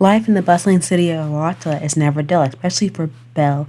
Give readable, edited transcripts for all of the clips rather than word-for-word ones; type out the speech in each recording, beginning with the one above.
Life in the bustling city of Arata is never dull, especially for Bel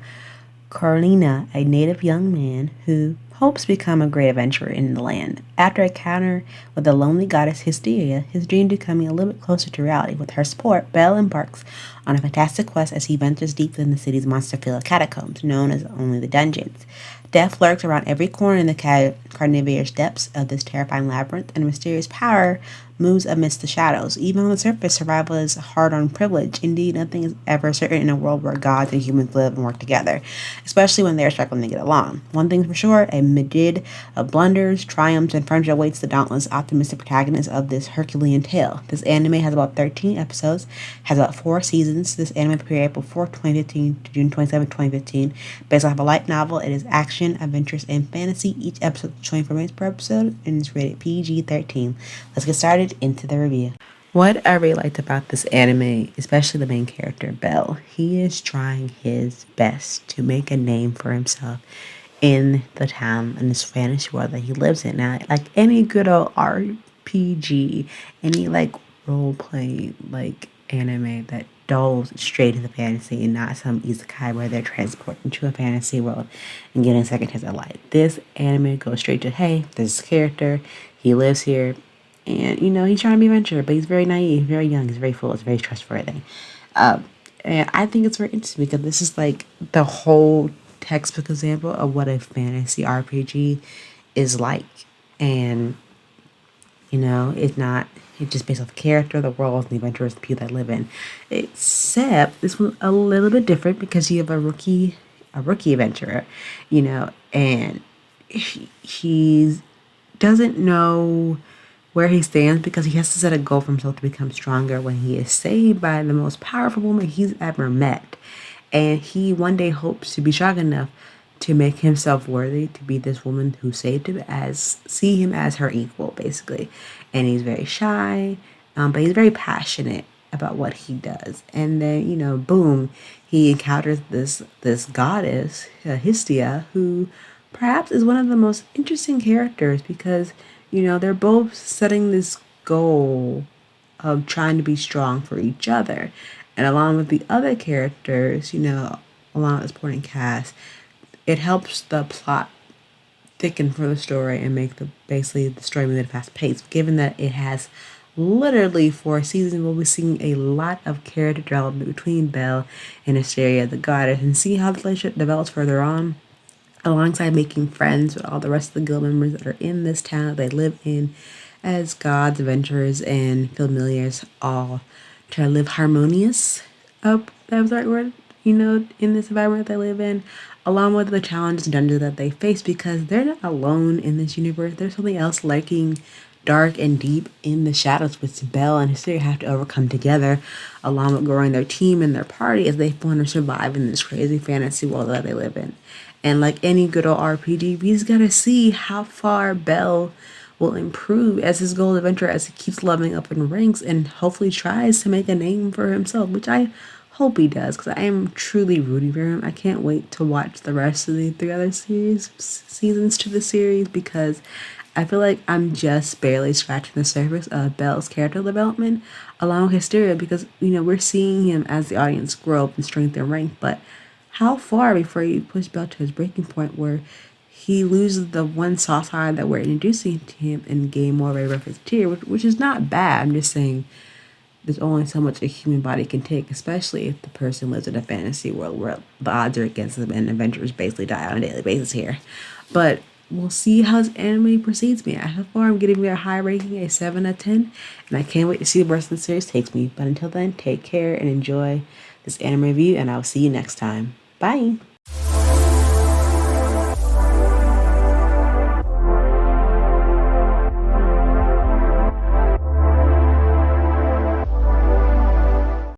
Carlina, a native young man who hopes to become a great adventurer in the land. After a encounter with the lonely goddess Hysteria, his dream becoming a little bit closer to reality. With her support, Bel embarks on a fantastic quest as he ventures deep within the city's monster-filled catacombs, known as only the dungeons. Death lurks around every corner in the carnivorous depths of this terrifying labyrinth, and a mysterious power moves amidst the shadows. Even on the surface, survival is hard-earned privilege. Indeed, nothing is ever certain in a world where gods and humans live and work together, especially when they are struggling to get along. One thing's for sure, a midget of blunders, triumphs, and friendship awaits the dauntless, optimistic protagonist of this Herculean tale. This anime has about 13 episodes, has about 4 seasons. This anime premiered April 4, 2015 to June 27, 2015. Based off a light novel, it is action, adventures, and fantasy. Each episode is 24 minutes per episode, and is rated PG-13. Let's get started into the review. What I really liked about this anime, especially the main character, Bel, he is trying his best to make a name for himself in the town, in this fantasy world that he lives in. Now, like any good old RPG, any like role playing like anime that delves straight into fantasy and not some isekai where they're transported into a fantasy world and getting a second chance at life. This anime goes straight to, hey, this character, he lives here, and he's trying to be a adventurer, but he's very naive, very young, he's very foolish, very trustworthy. And I think it's very interesting because this is like the whole textbook example of what a fantasy RPG is like. And it's just based off the character, the worlds, and the adventures, the people that live in. Except this one's a little bit different because you have a rookie adventurer, and he doesn't know where he stands because he has to set a goal for himself to become stronger when he is saved by the most powerful woman he's ever met. And he one day hopes to be strong enough to make himself worthy to be this woman who saved him, as see him as her equal, basically. And he's very shy, but he's very passionate about what he does. And then boom, he encounters this goddess, Hestia, who perhaps is one of the most interesting characters because they're both setting this goal of trying to be strong for each other. And along with the other characters, along with this supporting cast, it helps the plot thicken for the story and make basically the story move at a fast pace. Given that it has literally 4 seasons, we'll be seeing a lot of character development between Bel and Hysteria, the goddess, and see how the relationship develops further on, alongside making friends with all the rest of the guild members that are in this town that they live in as gods, adventurers, and familiars, all try to live harmonious. That was the right word, in this environment they live in, along with the challenges and dungeons that they face, because they're not alone in this universe. There's something else lurking dark and deep in the shadows, which Bel and Hysteria have to overcome together, along with growing their team and their party as they want to survive in this crazy fantasy world that they live in. And like any good old RPG, we just gotta see how far Bel will improve as his gold adventure, as he keeps leveling up in ranks and hopefully tries to make a name for himself, which I hope he does, because I am truly rooting for him. I can't wait to watch the rest of the 3 other seasons to the series, because I feel like I'm just barely scratching the surface of Bel's character development along with Hysteria, because we're seeing him as the audience grow up in strength and rank, but how far before you push Bel to his breaking point where he loses the one soft side that we're introducing to him and gain more of a reference tier, which is not bad. I'm just saying there's only so much a human body can take, especially if the person lives in a fantasy world where the odds are against them and adventurers basically die on a daily basis here. But we'll see how this anime proceeds me. So far, I'm getting me a high ranking, a 7 out of 10, and I can't wait to see the rest of the series takes me. But until then, take care and enjoy this anime review, and I'll see you next time. Bye!